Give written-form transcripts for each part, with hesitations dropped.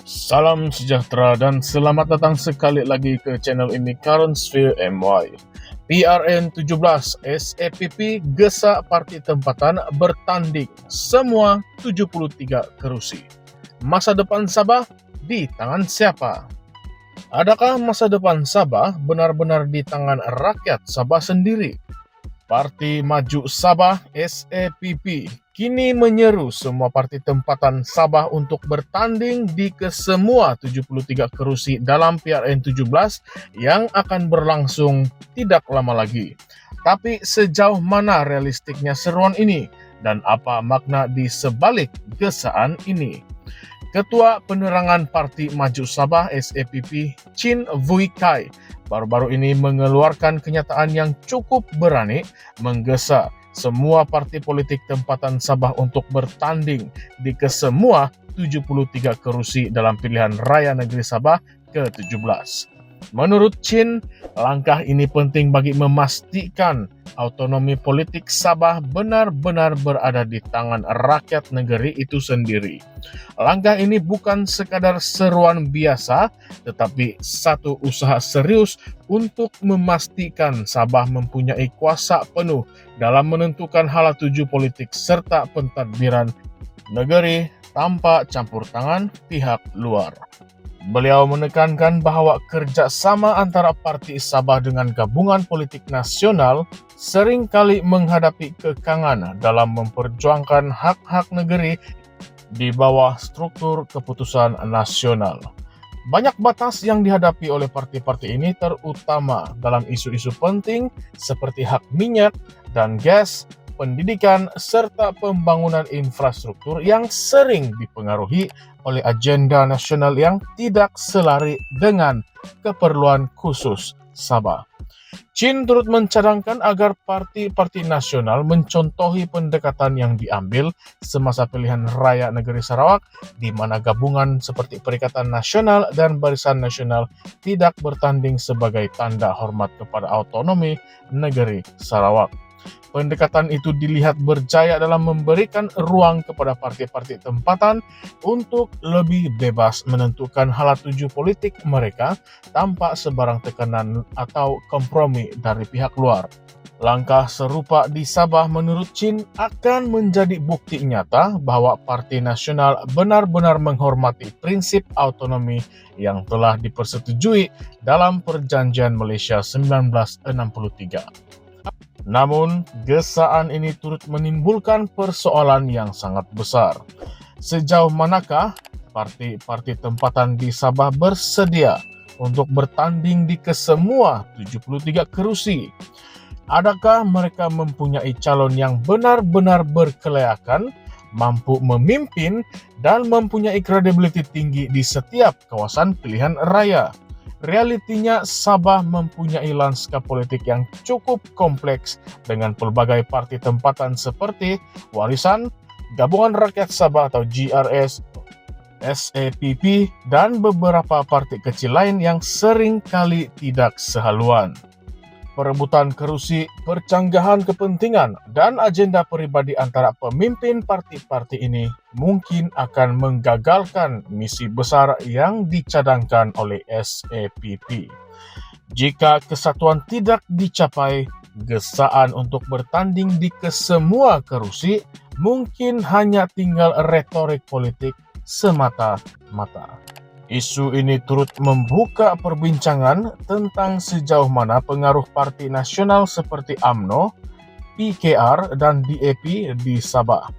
Salam sejahtera dan selamat datang sekali lagi ke channel ini Currentsphere MY. PRN 17 SEPP Gesa Parti Tempatan bertanding semua 73 kerusi. Masa depan Sabah di tangan siapa? Adakah masa depan Sabah benar-benar di tangan rakyat Sabah sendiri? Parti Maju Sabah SEPP kini menyeru semua parti tempatan Sabah untuk bertanding di kesemua 73 kerusi dalam PRN 17 yang akan berlangsung tidak lama lagi. Tapi sejauh mana realistiknya seruan ini dan apa makna di sebalik gesaan ini? Ketua Penerangan Parti Maju Sabah SEPP Chin Vui Kai baru-baru ini mengeluarkan kenyataan yang cukup berani menggesa semua parti politik tempatan Sabah untuk bertanding di kesemua 73 kerusi dalam pilihan raya negeri Sabah ke-17. Menurut Chin, langkah ini penting bagi memastikan autonomi politik Sabah benar-benar berada di tangan rakyat negeri itu sendiri. Langkah ini bukan sekadar seruan biasa, tetapi satu usaha serius untuk memastikan Sabah mempunyai kuasa penuh dalam menentukan hala tuju politik serta pentadbiran negeri tanpa campur tangan pihak luar. Beliau menekankan bahwa kerjasama antara Parti Sabah dengan gabungan politik nasional seringkali menghadapi kekangan dalam memperjuangkan hak-hak negeri di bawah struktur keputusan nasional. Banyak batas yang dihadapi oleh parti-parti ini terutama dalam isu-isu penting seperti hak minyak dan gas, pendidikan, serta pembangunan infrastruktur yang sering dipengaruhi oleh agenda nasional yang tidak selari dengan keperluan khusus Sabah. Chin turut mencadangkan agar parti-parti nasional mencontohi pendekatan yang diambil semasa pilihan raya negeri Sarawak, di mana gabungan seperti Perikatan Nasional dan Barisan Nasional tidak bertanding sebagai tanda hormat kepada autonomi negeri Sarawak. Pendekatan itu dilihat berjaya dalam memberikan ruang kepada parti-parti tempatan untuk lebih bebas menentukan hala tuju politik mereka tanpa sebarang tekanan atau kompromi dari pihak luar. Langkah serupa di Sabah menurut Chin akan menjadi bukti nyata bahwa Parti Nasional benar-benar menghormati prinsip autonomi yang telah dipersetujui dalam Perjanjian Malaysia 1963. Namun, gesaan ini turut menimbulkan persoalan yang sangat besar. Sejauh manakah parti-parti tempatan di Sabah bersedia untuk bertanding di kesemua 73 kerusi? Adakah mereka mempunyai calon yang benar-benar berkelayakan, mampu memimpin, dan mempunyai kredibilitas tinggi di setiap kawasan pilihan raya? Realitinya, Sabah mempunyai lanskap politik yang cukup kompleks dengan pelbagai parti tempatan seperti Warisan, Gabungan Rakyat Sabah atau GRS, SEPP, dan beberapa parti kecil lain yang sering kali tidak sehaluan. Perebutan kerusi, percanggahan kepentingan, dan agenda pribadi antara pemimpin parti-parti ini mungkin akan menggagalkan misi besar yang dicadangkan oleh SEPP. Jika kesatuan tidak dicapai, gesaan untuk bertanding di kesemua kerusi mungkin hanya tinggal retorik politik semata-mata. Isu ini turut membuka perbincangan tentang sejauh mana pengaruh parti nasional seperti UMNO, PKR, dan DAP di Sabah.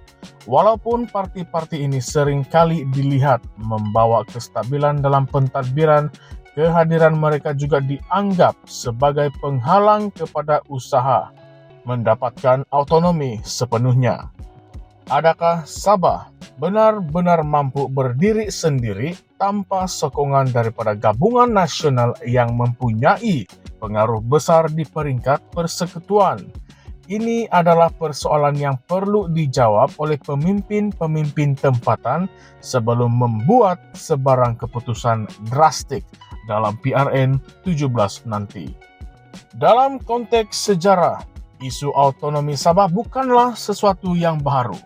Walaupun parti-parti ini seringkali dilihat membawa kestabilan dalam pentadbiran, kehadiran mereka juga dianggap sebagai penghalang kepada usaha mendapatkan autonomi sepenuhnya. Adakah Sabah benar-benar mampu berdiri sendiri tanpa sokongan daripada gabungan nasional yang mempunyai pengaruh besar di peringkat persekutuan? Ini adalah persoalan yang perlu dijawab oleh pemimpin-pemimpin tempatan sebelum membuat sebarang keputusan drastik dalam PRN 17 nanti. Dalam konteks sejarah, isu autonomi Sabah bukanlah sesuatu yang baru.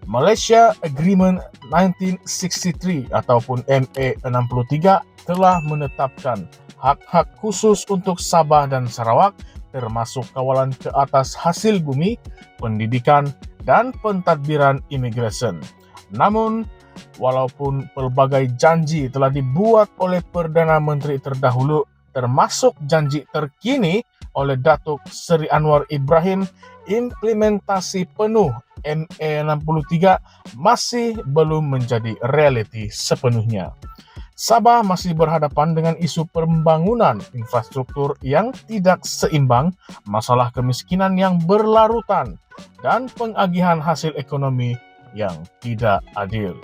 Malaysia Agreement 1963 ataupun MA63 telah menetapkan hak-hak khusus untuk Sabah dan Sarawak termasuk kawalan ke atas hasil bumi, pendidikan, dan pentadbiran imigresen. Namun, walaupun pelbagai janji telah dibuat oleh Perdana Menteri terdahulu, termasuk janji terkini oleh Datuk Seri Anwar Ibrahim, implementasi penuh MA63 masih belum menjadi realiti sepenuhnya. Sabah masih berhadapan dengan isu pembangunan infrastruktur yang tidak seimbang, masalah kemiskinan yang berlarutan, dan pengagihan hasil ekonomi yang tidak adil.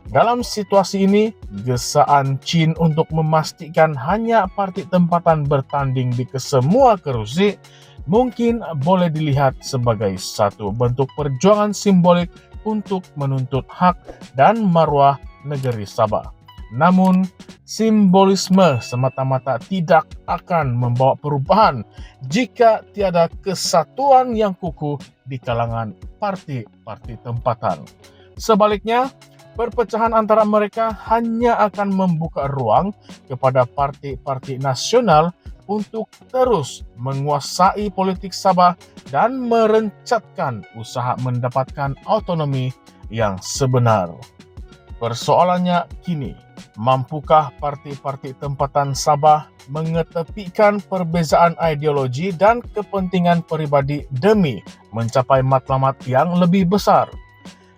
Dalam situasi ini, gesaan Chin untuk memastikan hanya parti tempatan bertanding di kesemua kerusi mungkin boleh dilihat sebagai satu bentuk perjuangan simbolik untuk menuntut hak dan marwah negeri Sabah. Namun, simbolisme semata-mata tidak akan membawa perubahan jika tiada kesatuan yang kukuh di kalangan parti-parti tempatan. Sebaliknya, perpecahan antara mereka hanya akan membuka ruang kepada parti-parti nasional untuk terus menguasai politik Sabah dan merencatkan usaha mendapatkan autonomi yang sebenar. Persoalannya kini, mampukah parti-parti tempatan Sabah mengetepikan perbezaan ideologi dan kepentingan peribadi demi mencapai matlamat yang lebih besar?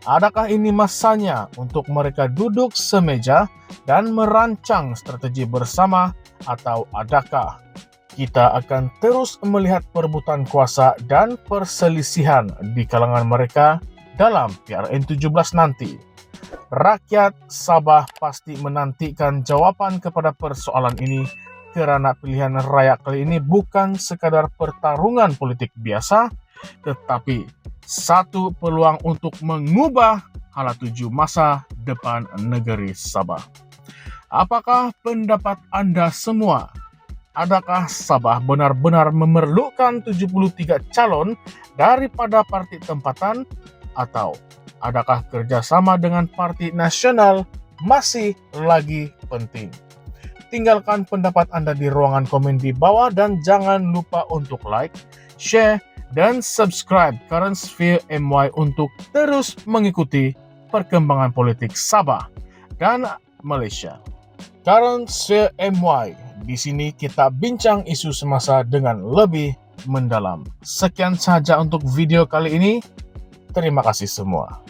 Adakah ini masanya untuk mereka duduk semeja dan merancang strategi bersama, atau adakah kita akan terus melihat perebutan kuasa dan perselisihan di kalangan mereka dalam PRN 17 nanti? Rakyat Sabah pasti menantikan jawaban kepada persoalan ini kerana pilihan raya kali ini bukan sekadar pertarungan politik biasa, tetapi satu peluang untuk mengubah hala tuju masa depan negeri Sabah. Apakah pendapat anda semua? Adakah Sabah benar-benar memerlukan 73 calon daripada parti tempatan, atau adakah kerjasama dengan parti nasional masih lagi penting? Tinggalkan pendapat anda di ruangan komen di bawah dan jangan lupa untuk like, share, dan subscribe Current Sphere MY untuk terus mengikuti perkembangan politik Sabah dan Malaysia. Current Sphere MY, di sini kita bincang isu semasa dengan lebih mendalam. Sekian saja untuk video kali ini. Terima kasih semua.